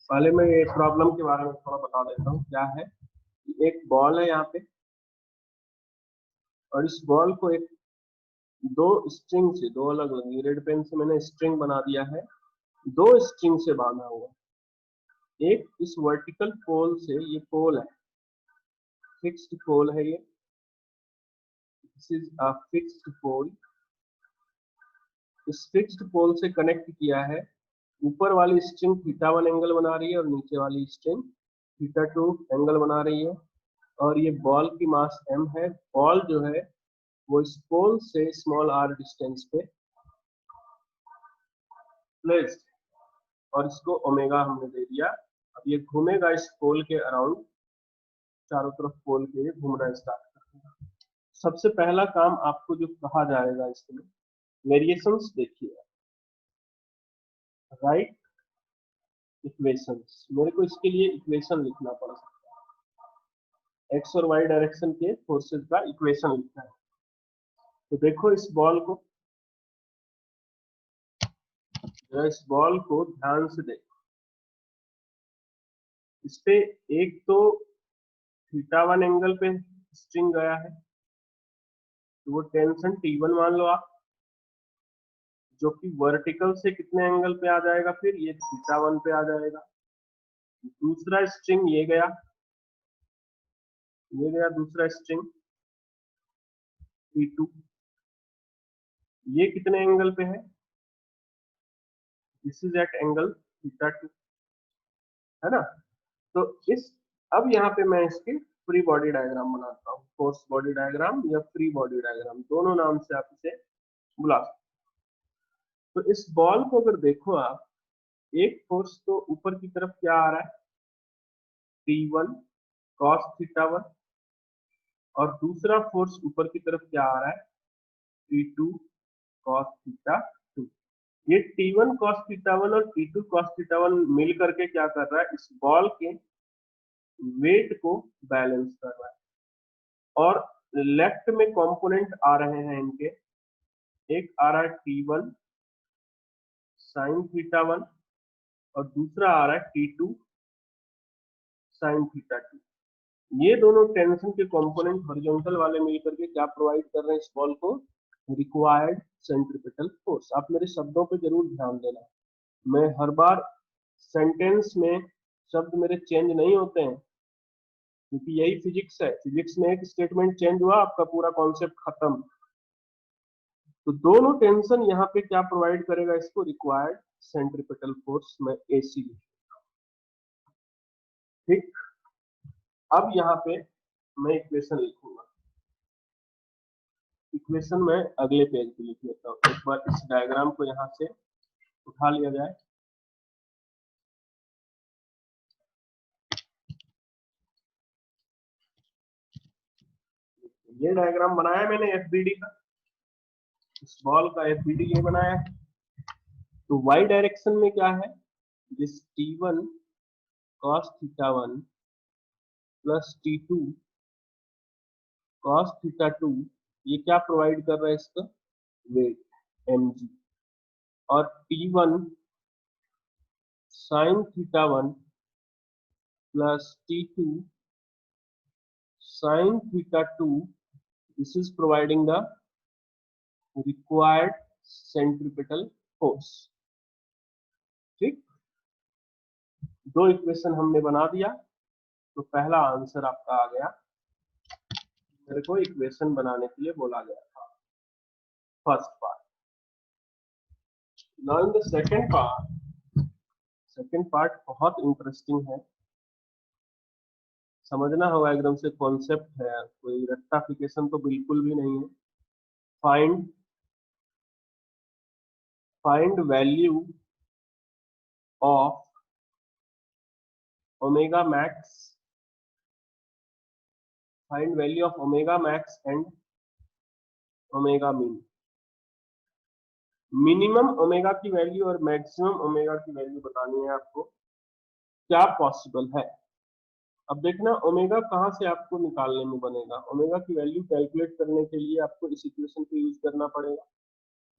पहले मैं ये प्रॉब्लम के बारे में थोड़ा बता देता हूँ क्या है। एक बॉल है यहाँ पे, और इस बॉल को एक दो स्ट्रिंग से, दो अलग अलग रेड पेन से मैंने स्ट्रिंग बना दिया है, दो स्ट्रिंग से बांधा हुआ। एक इस वर्टिकल पोल से, ये पोल है, फिक्स्ड पोल है ये, दिस इज अ फिक्स्ड पोल। इस फिक्स्ड पोल से कनेक्ट किया है। ऊपर वाली स्ट्रिंग θ1 एंगल बना रही है और नीचे वाली स्ट्रिंग θ2 एंगल बना रही है। और ये बॉल की मास m है। बॉल जो है वो इस पोल से स्मॉल r डिस्टेंस पे प्लेस्ड, और इसको ओमेगा हमने दे दिया। अब ये घूमेगा इस पोल के अराउंड, चारों तरफ पोल के घूमना स्टार्ट कर देगा। सबसे पहला काम आपको जो कहा जाएगा इसमें, वेरिएशंस देखिए, राइट इक्वेशंस। मेरे को इसके लिए इक्वेशन लिखना पड़ सकता है, एक्स और वाई डायरेक्शन के फोर्सेस का इक्वेशन लिखना है। तो देखो इस बॉल को, जरा इस बॉल को ध्यान से देखो। इस पे एक तो θ1 एंगल पे स्ट्रिंग गया है, तो वो टेंशन T1 मान लो आप, जो कि वर्टिकल से कितने एंगल पे आ जाएगा, फिर ये θ1 पे आ जाएगा। दूसरा स्ट्रिंग ये गया, ये गया दूसरा स्ट्रिंग T2, ये कितने एंगल पे है, दिस इज एट एंगल θ2, है ना। तो इस, अब यहाँ पे मैं इसकी फ्री बॉडी डायग्राम बनाता हूँ, फोर्स बॉडी डायग्राम या फ्री बॉडी डायग्राम, दोनों नाम से आप इसे बुला सकते। तो इस बॉल को अगर देखो आप, एक फोर्स तो ऊपर की तरफ क्या आ रहा है, T1 cos θ1, और दूसरा फोर्स ऊपर की तरफ क्या आ रहा है, T2 cos θ2। ये T1 cos θ1 और T2 cos θ1 मिल करके क्या कर रहा है, इस बॉल के वेट को बैलेंस कर रहा है। और लेफ्ट में कंपोनेंट आ रहे हैं इनके, एक आ रहा है T1 sin θ1 और दूसरा आ रहा है T2 sin θ2। ये दोनों टेंशन के कंपोनेंट हॉरिजॉन्टल वाले मिलकर के क्या प्रोवाइड कर रहे हैं इस बॉल को, रिक्वायर्ड सेंट्रिपिटल फोर्स। आप मेरे शब्दों पे जरूर ध्यान देना, मैं हर बार सेंटेंस में शब्द मेरे चेंज नहीं होते हैं, क्योंकि यही फिजिक्स है। फिजिक्स में एक स्टेटमेंट चेंज हुआ, आपका पूरा कॉन्सेप्ट खत्म। तो दोनों टेंशन यहाँ पे क्या प्रोवाइड करेगा इसको, रिक्वायर्ड सेंट्रिपिटल फोर्स में AC। ठीक, अब यहाँ पे मैं इक्वेशन लिखूंगा। इक्वेशन मैं अगले पेज पे लिख लेता हूँ। एक बार इस डायग्राम को यहाँ से उठा लिया जाए। ये डायग्राम बनाया मैंने FBD का, इस बॉल का FBD ये बनाया है। तो y डायरेक्शन में क्या है, this T1 cos θ1 plus T2 cos θ2, ये क्या प्रोवाइड कर रहा है, इसका वेट mg। और T1 sin θ1 plus T2 sin θ2, this is providing the required centripetal force। ठीक, दो इक्वेशन हमने बना दिया, तो पहला आंसर आपका आ गया। मेरे को इक्वेशन बनाने के लिए बोला गया था, first part. Now in the second part, second part बहुत इंटरेस्टिंग है, समझना होगा, एकदम से कॉन्सेप्ट है, कोई रट्टाफिकेशन तो बिल्कुल भी नहीं है। Find value of omega max, find value of omega max and omega मिन। मिनिमम ओमेगा की वैल्यू और मैक्सिमम ओमेगा की वैल्यू बतानी है आपको, क्या पॉसिबल है। अब देखना ओमेगा कहाँ से आपको निकालने में बनेगा। ओमेगा की वैल्यू कैलकुलेट करने के लिए आपको इस इक्वेशन को यूज करना पड़ेगा,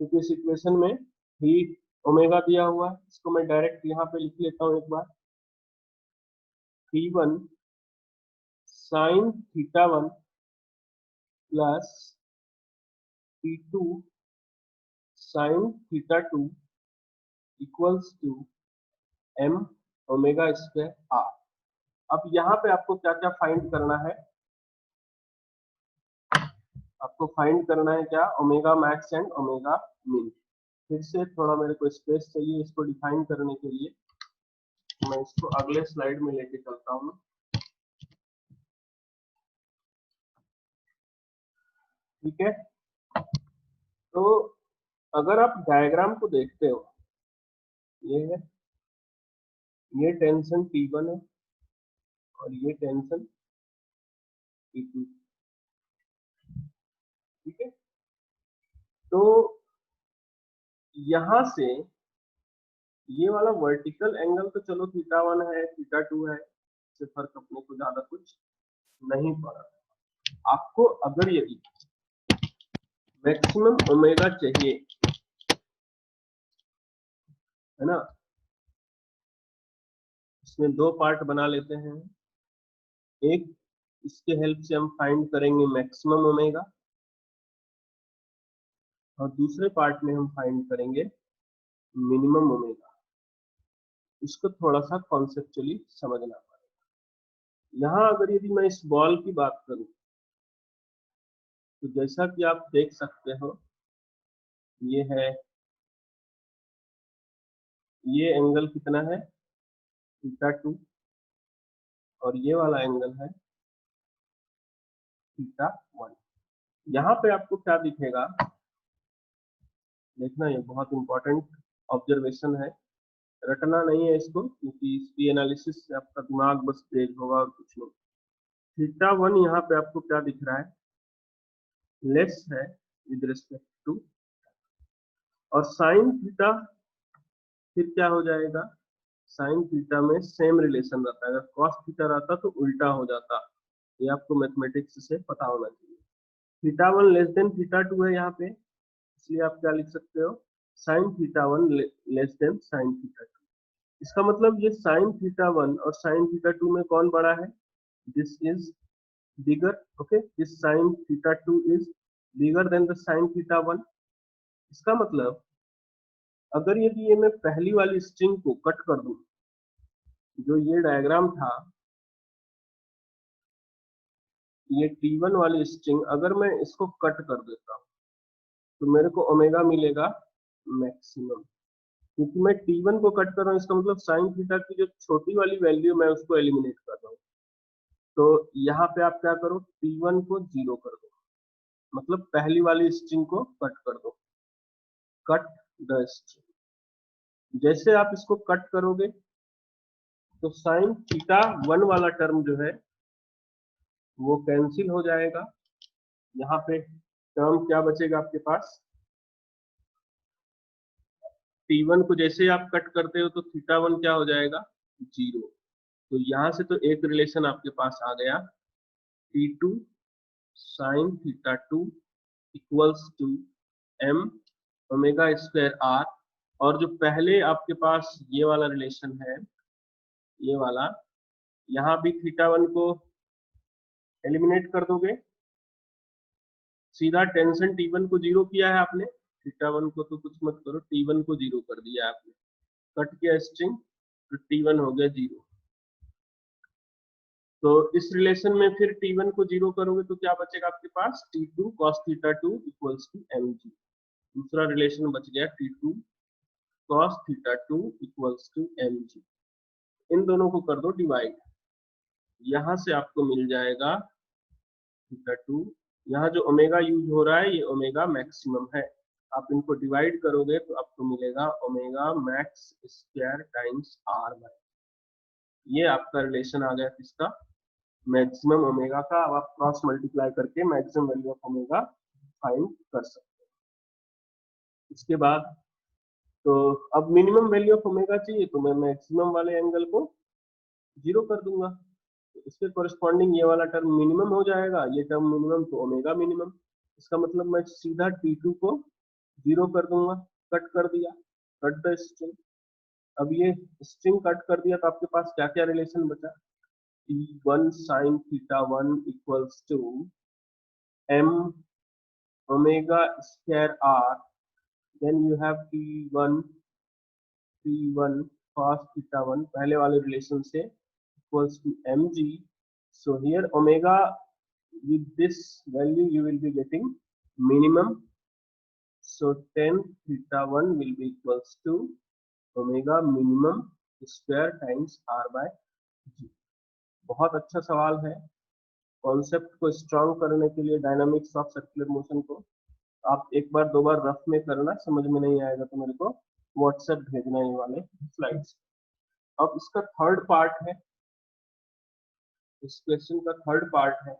क्योंकि इस इक्वेशन में ही ओमेगा दिया हुआ है। इसको मैं डायरेक्ट यहाँ पे लिख लेता हूँ एक बार, T1 sin θ1 plus T2 sin θ2 equals to m omega square r। अब यहाँ पे आपको क्या क्या फाइंड करना है? आपको फाइंड करना है क्या? ओमेगा मैक्स एंड ओमेगा मिन। फिर से थोड़ा मेरे को स्पेस चाहिए इसको डिफाइन करने के लिए, मैं इसको अगले स्लाइड में लेके चलता हूँ। ठीक है, तो अगर आप डायग्राम को देखते हो, ये है, ये टेंशन T1 है और ये टेंशन T2। ठीक है, तो यहां से ये वाला वर्टिकल एंगल तो चलो θ1 है, θ2 है, इससे फर्क अपने को ज्यादा कुछ नहीं पड़ा। आपको अगर यदि मैक्सिमम ओमेगा चाहिए, है ना, इसमें दो पार्ट बना लेते हैं। एक, इसके हेल्प से हम फाइंड करेंगे मैक्सिमम ओमेगा, और दूसरे पार्ट में हम फाइंड करेंगे मिनिमम ओमेगा। इसको थोड़ा सा कॉन्सेप्चुअली समझना पड़ेगा। यहाँ अगर यदि मैं इस बॉल की बात करूं, तो जैसा कि आप देख सकते हो, ये है, ये एंगल कितना है? θ2, और ये वाला एंगल है θ1। यहाँ पे आपको क्या दिखेगा, देखना, ये बहुत इंपॉर्टेंट ऑब्जर्वेशन है, रटना नहीं है इसको, क्योंकि इसकी एनालिसिस से आपका दिमाग बस तेज होगा और कुछ नहीं। θ1 यहाँ पे आपको क्या दिख रहा है? लेस है विद रिस्पेक्ट टू, और साइन थीटा फिर क्या हो जाएगा? साइन थीटा में सेम रिलेशन रहता है, अगर कॉस थीटा रहता तो उल्टा हो जाता। ये आपको मैथमेटिक्स से पता होना चाहिए। θ1 लेस देन θ2 है यहाँ पे, इसलिए आप क्या लिख सकते हो? Sine θ1 less than sine θ2। इसका मतलब ये साइन θ1 और साइन θ2 में कौन बड़ा है? This is bigger, okay, this sine θ2 is bigger than the sine θ1। इसका मतलब अगर यदि ये मैं पहली वाली स्ट्रिंग को कट कर दूं, जो ये डायग्राम था, ये T1 वाली स्ट्रिंग अगर मैं इसको कट कर देता हूं, तो मेरे को ओमेगा मिलेगा मैक्सिमम। क्योंकि मैं T1 को कट कर रहा हूँ, इसका मतलब साइन थीटा की जो छोटी वाली वैल्यू मैं उसको एलिमिनेट कर रहा हूँ। तो यहाँ पे आप क्या करो? T1 को 0 कर दो, मतलब पहली वाली स्ट्रिंग को कट कर दो, कट द स्ट्रिंग। जैसे आप इसको कट करोगे तो साइन θ1 वाला टर्म जो है वो कैंसिल हो जाएगा। यहाँ पे टर्म क्या बचेगा आपके पास? T1 को जैसे आप कट करते हो तो θ1 क्या हो जाएगा? 0। तो यहाँ से तो एक रिलेशन आपके पास आ गया, T2 sin θ2 equals to m omega square r। और जो पहले आपके पास ये वाला रिलेशन है, ये वाला, यहाँ भी θ1 को एलिमिनेट कर दोगे, सीधा टेंशन T1 को 0 किया है आपने, θ1 को तो कुछ मत करो, T1 को 0 कर दिया आपने, कट किया स्ट्रिंग, तो T1 हो गया 0। तो इस रिलेशन में फिर T1 को 0 करोगे तो क्या बचेगा आपके पास? T2 cos θ2 equals to mg। दूसरा रिलेशन बच गया T2 cos θ2 equals to mg। इन दोनों को कर दो डिवाइड, यहाँ से आपको मिल जाएगा θ2, यहाँ जो ओमेगा यूज हो रहा है ये ओमेगा मैक्सिमम है। आप इनको डिवाइड करोगे तो आपको मिलेगा omega max square times r by. ये आपका रिलेशन आ गया किसका? मैक्सिमम ओमेगा का। अब आप क्रॉस मल्टीप्लाई करके maximum value of omega find कर सकते हैं। इसके बाद तो अब मिनिमम वैल्यू ऑफ ओमेगा चाहिए, तो मैं मैक्सिमम वाले एंगल को 0 कर दूंगा, तो इसके कोरिस्पॉन्डिंग ये वाला टर्म मिनिमम हो जाएगा, ये टर्म मिनिमम तो ओमेगा मिनिमम। इसका मतलब मैं सीधा T2 को 0 कर दूंगा, कट कर दिया, कट द स्ट्रिंग। अब ये स्ट्रिंग कट कर दिया तो आपके पास क्या क्या रिलेशन बचा? T1 sin theta 1 equals to m omega square r, then you have T1 cos theta 1 पहले वाले रिलेशन से equals to mg. So here omega, with this value you will be getting minimum. So tan theta 1 will be equals to omega minimum square times r by g. बहुत अच्छा सवाल है। Concept को strong करने के लिए dynamics of circular motion को आप एक बार दो बार रफ में करना, समझ में नहीं आएगा तो मेरे को व्हाट्सएप भेजना ये वाले स्लाइड्स। अब इसका थर्ड पार्ट है, इस क्वेश्चन का थर्ड पार्ट है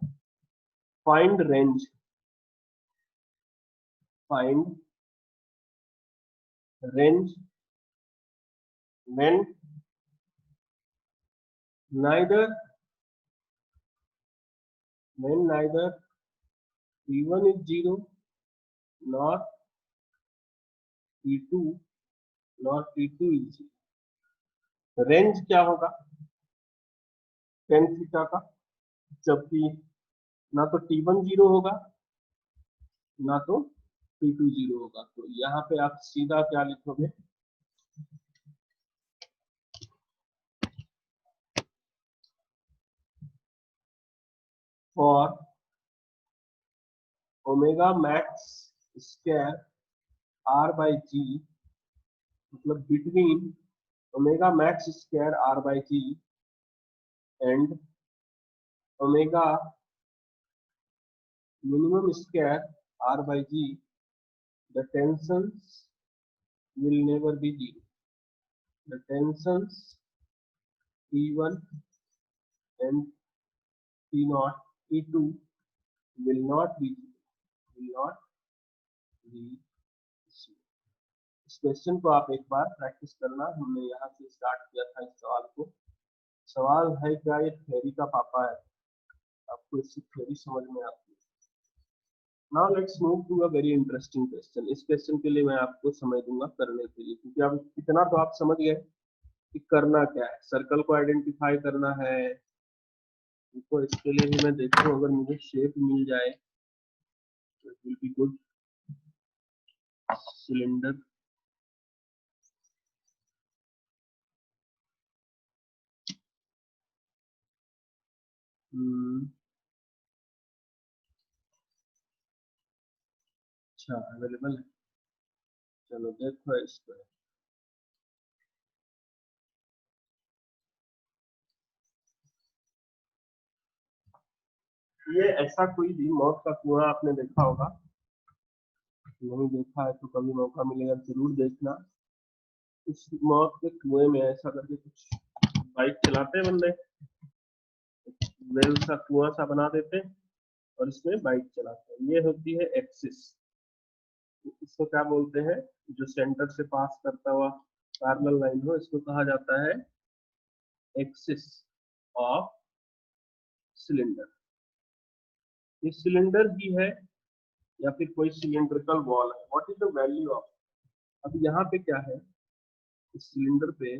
find range. Find range when neither T1 is 0 nor T2 nor T2 is 0। Range क्या होगा tan थीटा का, जबकि ना तो T1 0 होगा ना तो T2 0 होगा। तो यहाँ पे आप सीधा क्या लिखोगे, for omega max square r by g, मतलब between omega max square r by g and omega minimum square r by g, the tensions will never be zero. The tensions T1 and T0, T2 will not be zero। इस question को आप एक बार practice करना। हमने यहाँ से start किया था इस सवाल को। सवाल है क्या, ये थ्योरी का पापा है, आपको इससे थ्योरी समझ में आती है। Now let's move to a very interesting question. इस क्वेश्चन के लिए मैं आपको समय दूंगा करने के लिए, क्योंकि अब इतना तो आप समझ गए कि करना क्या है। सर्कल को आइडेंटिफाई करना है, तो इसके लिए भी मैं देखूं अगर मुझे शेप मिल जाए तो it will be good. Cylinder, अच्छा अवेलेबल है, चलो देखो इसको। ये ऐसा कोई भी मौत का कुआं आपने देखा होगा, नहीं देखा है तो कभी मौका मिलेगा जरूर देखना। इस मौत के कुएं में ऐसा करके कुछ बाइक चलाते हैं बंदे, वेल सा कुआं सा बना देते हैं और इसमें बाइक चलाते हैं। ये होती है एक्सिस। इसको क्या बोलते हैं, जो सेंटर से पास करता हुआ पैरेलल लाइन हो, इसको कहा जाता है एक्सिस ऑफ सिलेंडर। ये सिलेंडर ही है या फिर कोई सिलेंड्रिकल वॉल है। What is the value of, अब यहाँ पे क्या है, इस सिलेंडर पे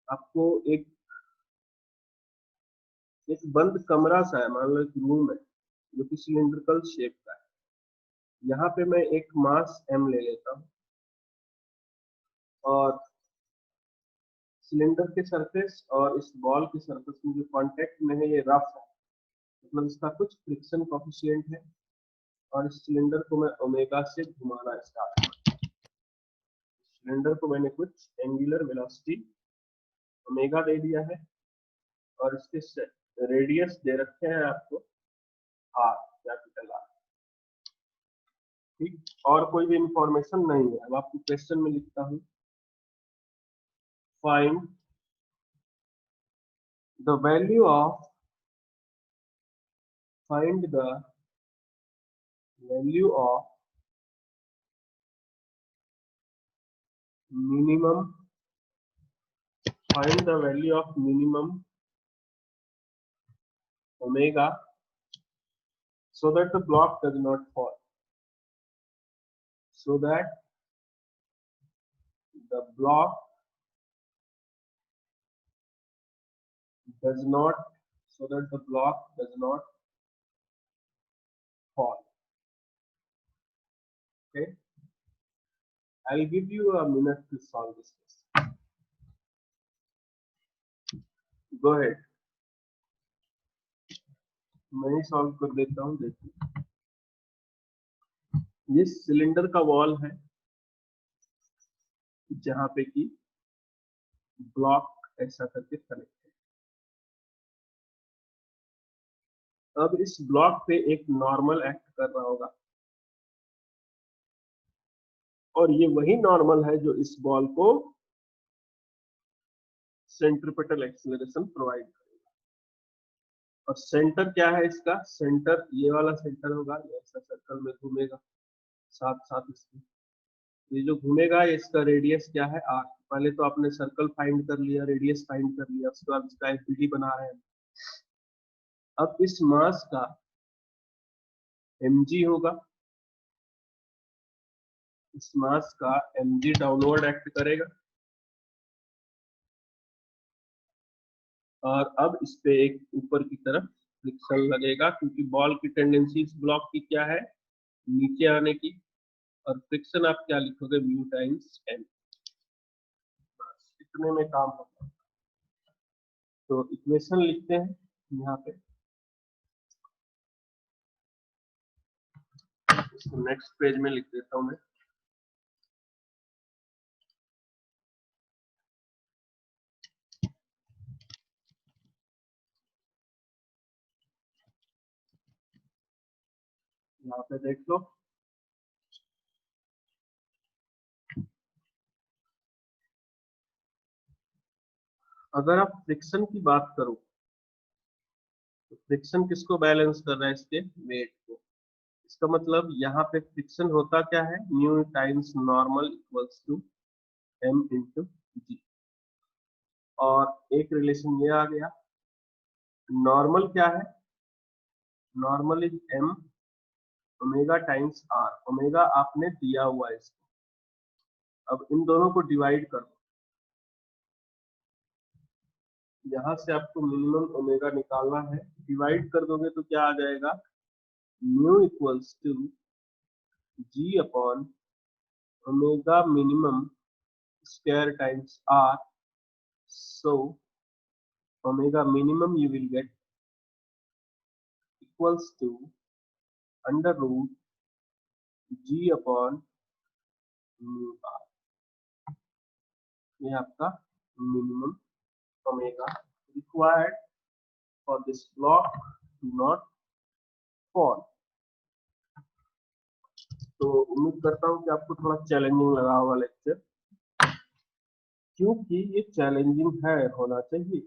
आपको एक बंद कमरा सा है, मान लो एक रूम है जो कि सिलेंड्रिकल शेप का है। यहाँ पे मैं एक मास m ले लेता हूँ और सिलेंडर के सरफेस और इस बॉल के सरफेस में जो कांटेक्ट में है ये रफ है, मतलब इसका कुछ फ्रिक्शन कोफिशिएंट है। और इस सिलेंडर को मैं ओमेगा से घुमाना स्टार्ट करता हूँ। सिलेंडर को मैंने कुछ एंगुलर वेलोसिटी ओमेगा दे दिया है और इसके रेडियस दे रखे हैं आपको आर, कैपिटल आर। ठीक, और कोई भी इंफॉर्मेशन नहीं है। अब आपको क्वेश्चन में लिखता हूँ, find the value of minimum omega so that the block does not fall, so that the block does not, so that the block does not fall. Okay, I'll give you a minute to solve this case. Go ahead, मैं ही solve कर देता हूँ. देखिए ये cylinder का wall है जहां पे कि ब्लॉक ऐसा करके कनेक्ट है. अब इस ब्लॉक पे एक नॉर्मल एक्ट कर रहा होगा और ये वही नॉर्मल है जो इस बॉल को सेंट्रिपेटल एक्सीलरेशन प्रोवाइड करेगा. और सेंटर क्या है इसका? सेंटर ये वाला सेंटर होगा, ये ऐसा सर्कल में घूमेगा साथ साथ इसके. ये जो घूमेगा इसका रेडियस क्या है? आर. पहले तो आपने सर्कल फाइंड कर लिया, रेडियस फाइंड कर लिया, उसके बाद इसका एफबीडी बना रहे हैं. अब इस मास का mg होगा, इस मास का mg डाउनवर्ड एक्ट करेगा और अब इस पे एक ऊपर की तरफ फ्रिक्शन लगेगा क्योंकि बॉल की टेंडेंसी इस ब्लॉक की क्या है? नीचे आने की. और फ्रिक्शन आप क्या लिखोगे? Mu times N. इतने में काम होगा. तो इक्वेशन लिखते हैं यहाँ पे. इसको नेक्स्ट पेज में लिख देता हूँ मैं. यहाँ पे देख लो. अगर आप फ्रिक्शन की बात करो तो फ्रिक्शन किसको बैलेंस कर रहा है? इसके वेट को. इसका मतलब यहाँ पे फ्रिक्शन होता क्या है? Mu times normal equals to m into g. और एक रिलेशन ये आ गया. नॉर्मल क्या है? Normal is m omega times r. Omega आपने दिया हुआ है इसको. अब इन दोनों को डिवाइड करो. यहाँ से आपको मिनिमम ओमेगा निकालना है. डिवाइड कर दोगे तो क्या आ जाएगा? Mu equals to g upon omega minimum square times r. So omega minimum you will get equals to under root g upon mu r. ये आपका minimum omega required for this block to not fall. तो उम्मीद करता हूँ कि आपको थोड़ा challenging लगा होगा लेक्चर, क्योंकि ये चैलेंजिंग है, होना चाहिए.